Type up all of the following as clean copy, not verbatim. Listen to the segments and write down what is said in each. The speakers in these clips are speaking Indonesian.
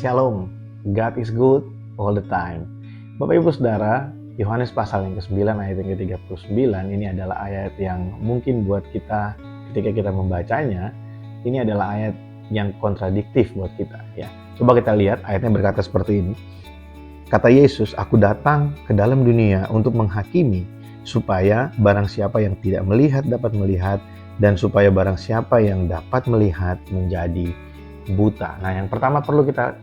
Shalom, God is good all the time. Bapak Ibu Saudara, Yohanes pasal yang ke-9 ayat yang ke-39 ini adalah ayat yang mungkin buat kita ketika kita membacanya, ini adalah ayat yang kontradiktif buat kita ya. Coba kita lihat ayatnya berkata seperti ini. Kata Yesus, "Aku datang ke dalam dunia untuk menghakimi, supaya barang siapa yang tidak melihat dapat melihat, dan supaya barang siapa yang dapat melihat menjadi buta." Nah, yang pertama perlu kita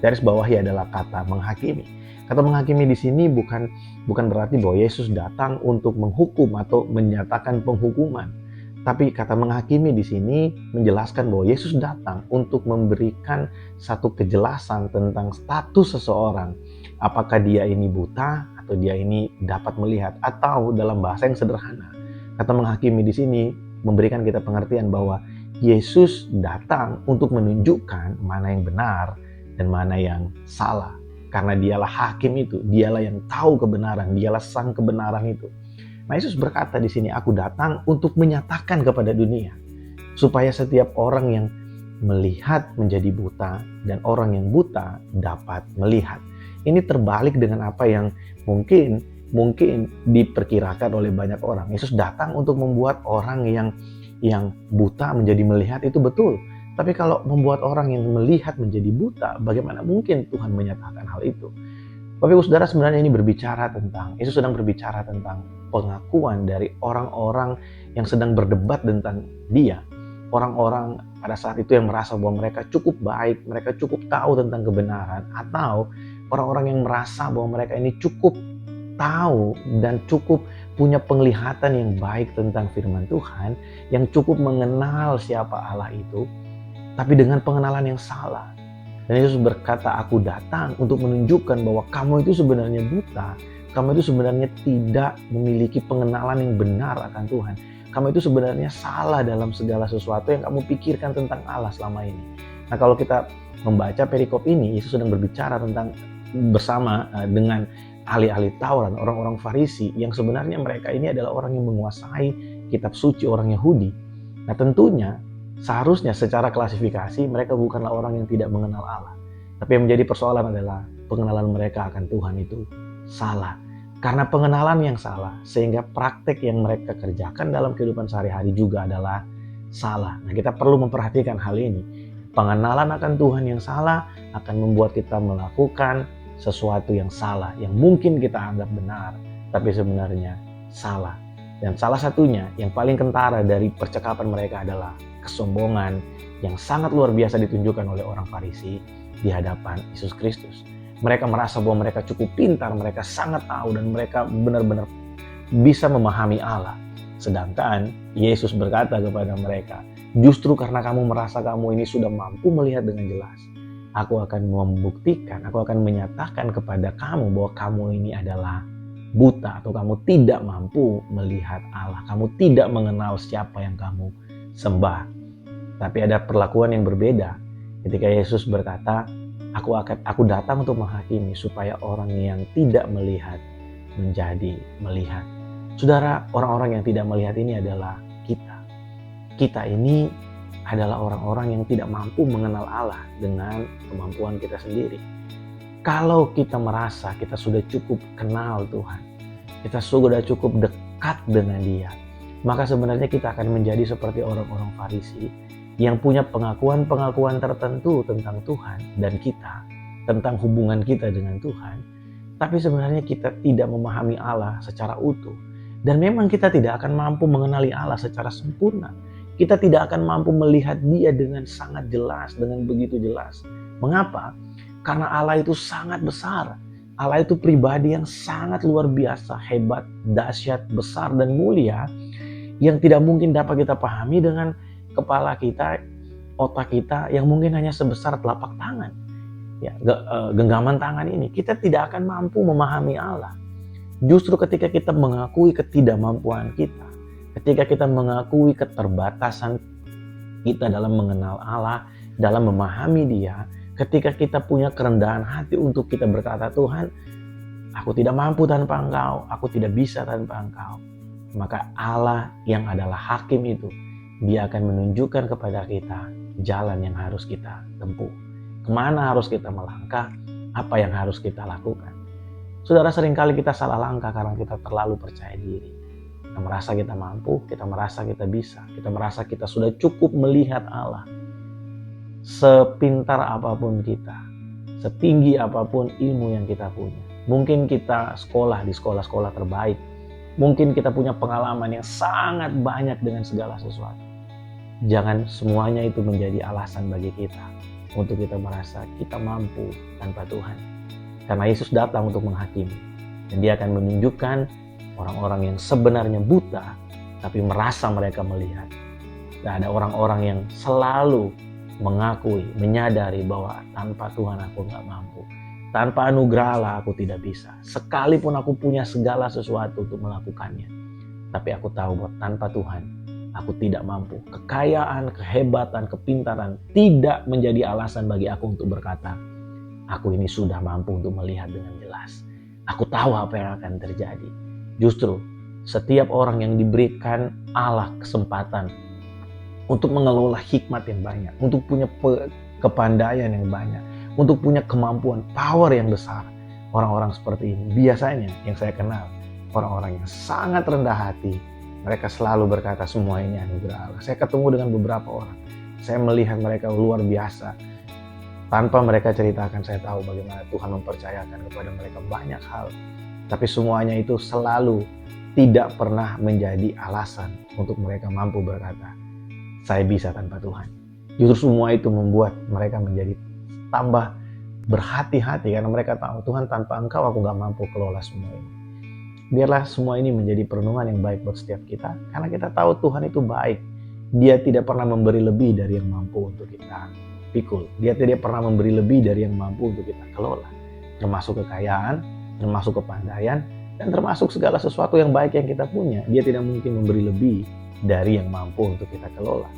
garis bawahi adalah kata menghakimi. Kata menghakimi di sini bukan berarti bahwa Yesus datang untuk menghukum atau menyatakan penghukuman. Tapi kata menghakimi di sini menjelaskan bahwa Yesus datang untuk memberikan satu kejelasan tentang status seseorang. Apakah dia ini buta atau dia ini dapat melihat, atau dalam bahasa yang sederhana. Kata menghakimi di sini memberikan kita pengertian bahwa Yesus datang untuk menunjukkan mana yang benar dan mana yang salah. Karena dialah hakim itu, dialah yang tahu kebenaran, dialah sang kebenaran itu. Nah, Yesus berkata di sini, "Aku datang untuk menyatakan kepada dunia, supaya setiap orang yang melihat menjadi buta dan orang yang buta dapat melihat." Ini terbalik dengan apa yang mungkin diperkirakan oleh banyak orang. Yesus datang untuk membuat orang yang buta menjadi melihat, itu betul. Tapi kalau membuat orang yang melihat menjadi buta, bagaimana mungkin Tuhan menyatakan hal itu? Bapak Ibu Saudara, sebenarnya ini Yesus sedang berbicara tentang pengakuan dari orang-orang yang sedang berdebat tentang Dia. Orang-orang pada saat itu yang merasa bahwa mereka cukup baik, mereka cukup tahu tentang kebenaran, atau orang-orang yang merasa bahwa mereka ini cukup tahu dan cukup punya penglihatan yang baik tentang firman Tuhan, yang cukup mengenal siapa Allah itu, tapi dengan pengenalan yang salah. Dan Yesus berkata, "Aku datang untuk menunjukkan bahwa kamu itu sebenarnya buta. Kamu itu sebenarnya tidak memiliki pengenalan yang benar akan Tuhan. Kamu itu sebenarnya salah dalam segala sesuatu yang kamu pikirkan tentang Allah selama ini." Nah, kalau kita membaca perikop ini, Yesus sedang berbicara tentang bersama dengan ahli-ahli Taurat, orang-orang Farisi, yang sebenarnya mereka ini adalah orang yang menguasai kitab suci, orang Yahudi. Nah, tentunya seharusnya secara klasifikasi mereka bukanlah orang yang tidak mengenal Allah. Tapi yang menjadi persoalan adalah pengenalan mereka akan Tuhan itu salah. Karena pengenalan yang salah, sehingga praktek yang mereka kerjakan dalam kehidupan sehari-hari juga adalah salah. Nah, kita perlu memperhatikan hal ini. Pengenalan akan Tuhan yang salah akan membuat kita melakukan sesuatu yang salah, yang mungkin kita anggap benar, tapi sebenarnya salah. Dan salah satunya yang paling kentara dari percakapan mereka adalah kesombongan yang sangat luar biasa ditunjukkan oleh orang Farisi di hadapan Yesus Kristus. Mereka merasa bahwa mereka cukup pintar, mereka sangat tahu, dan mereka benar-benar bisa memahami Allah. Sedangkan Yesus berkata kepada mereka, "Justru karena kamu merasa kamu ini sudah mampu melihat dengan jelas, aku akan membuktikan, aku akan menyatakan kepada kamu bahwa kamu ini adalah buta, atau kamu tidak mampu melihat Allah. Kamu tidak mengenal siapa yang kamu sembah." Tapi ada perlakuan yang berbeda ketika Yesus berkata, aku datang untuk menghakimi supaya orang yang tidak melihat menjadi melihat. Saudara, orang-orang yang tidak melihat ini adalah kita. Kita ini adalah orang-orang yang tidak mampu mengenal Allah dengan kemampuan kita sendiri. Kalau kita merasa kita sudah cukup kenal Tuhan, kita sudah cukup dekat dengan Dia, maka sebenarnya kita akan menjadi seperti orang-orang Farisi yang punya pengakuan-pengakuan tertentu tentang Tuhan dan kita, tentang hubungan kita dengan Tuhan. Tapi sebenarnya kita tidak memahami Allah secara utuh. Dan memang kita tidak akan mampu mengenali Allah secara sempurna. Kita tidak akan mampu melihat Dia dengan sangat jelas, dengan begitu jelas. Mengapa? Karena Allah itu sangat besar. Allah itu pribadi yang sangat luar biasa, hebat, dahsyat, besar, dan mulia, yang tidak mungkin dapat kita pahami dengan kepala kita, otak kita yang mungkin hanya sebesar telapak tangan. Ya, genggaman tangan ini, kita tidak akan mampu memahami Allah. Justru ketika kita mengakui ketidakmampuan kita, ketika kita mengakui keterbatasan kita dalam mengenal Allah, dalam memahami Dia, ketika kita punya kerendahan hati untuk kita berkata, "Tuhan, aku tidak mampu tanpa Engkau, aku tidak bisa tanpa Engkau," maka Allah yang adalah hakim itu, Dia akan menunjukkan kepada kita jalan yang harus kita tempuh. kemana harus kita melangkah, apa yang harus kita lakukan. Saudara, seringkali kita salah langkah karena kita terlalu percaya diri. Kita merasa kita mampu, kita merasa kita bisa, kita merasa kita sudah cukup melihat Allah. Sepintar apapun kita, setinggi apapun ilmu yang kita punya, mungkin kita sekolah di sekolah-sekolah terbaik, mungkin kita punya pengalaman yang sangat banyak dengan segala sesuatu. Jangan semuanya itu menjadi alasan bagi kita untuk kita merasa kita mampu tanpa Tuhan. Karena Yesus datang untuk menghakimi, dan Dia akan menunjukkan orang-orang yang sebenarnya buta tapi merasa mereka melihat. Dan ada orang-orang yang selalu mengakui, menyadari bahwa tanpa Tuhan aku gak mampu. Tanpa anugerah Allah aku tidak bisa. Sekalipun aku punya segala sesuatu untuk melakukannya, tapi aku tahu bahwa tanpa Tuhan aku tidak mampu. Kekayaan, kehebatan, kepintaran tidak menjadi alasan bagi aku untuk berkata, aku ini sudah mampu untuk melihat dengan jelas. Aku tahu apa yang akan terjadi. Justru setiap orang yang diberikan Allah kesempatan untuk mengelola hikmat yang banyak, untuk punya kepandaian yang banyak, untuk punya kemampuan, power yang besar. Orang-orang seperti ini biasanya yang saya kenal, orang-orang yang sangat rendah hati. Mereka selalu berkata semua ini anugerah Allah. Saya ketemu dengan beberapa orang, saya melihat mereka luar biasa. Tanpa mereka ceritakan, saya tahu bagaimana Tuhan mempercayakan kepada mereka banyak hal. Tapi semuanya itu selalu tidak pernah menjadi alasan untuk mereka mampu berkata, saya bisa tanpa Tuhan. Justru semua itu membuat mereka menjadi tambah berhati-hati karena mereka tahu Tuhan, tanpa Engkau aku gak mampu kelola semua ini. Biarlah semua ini menjadi perenungan yang baik buat setiap kita, karena kita tahu Tuhan itu baik. Dia tidak pernah memberi lebih dari yang mampu untuk kita pikul. Dia tidak pernah memberi lebih dari yang mampu untuk kita kelola, termasuk kekayaan, termasuk kepandaian, dan termasuk segala sesuatu yang baik yang kita punya. Dia tidak mungkin memberi lebih dari yang mampu untuk kita kelola.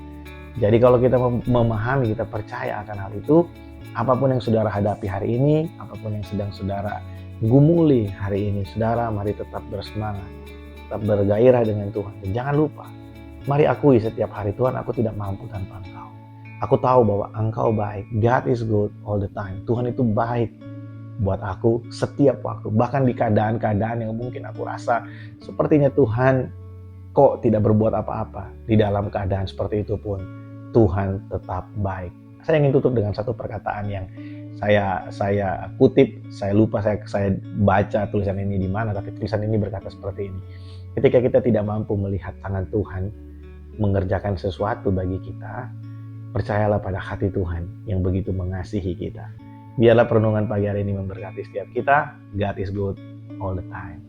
Jadi kalau kita memahami, kita percaya akan hal itu, apapun yang saudara hadapi hari ini, apapun yang sedang saudara gumuli hari ini, saudara mari tetap bersemangat, tetap bergairah dengan Tuhan. Dan jangan lupa, mari akui setiap hari, Tuhan aku tidak mampu tanpa Engkau. Aku tahu bahwa Engkau baik. God is good all the time. Tuhan itu baik buat aku setiap waktu. Bahkan di keadaan-keadaan yang mungkin aku rasa sepertinya Tuhan kok tidak berbuat apa-apa. Di dalam keadaan seperti itu pun Tuhan tetap baik. Saya ingin tutup dengan satu perkataan yang saya kutip. Saya lupa saya baca tulisan ini di mana, tapi tulisan ini berkata seperti ini. Ketika kita tidak mampu melihat tangan Tuhan mengerjakan sesuatu bagi kita, percayalah pada hati Tuhan yang begitu mengasihi kita. Biarlah perenungan pagi hari ini memberkati setiap kita. God is good all the time.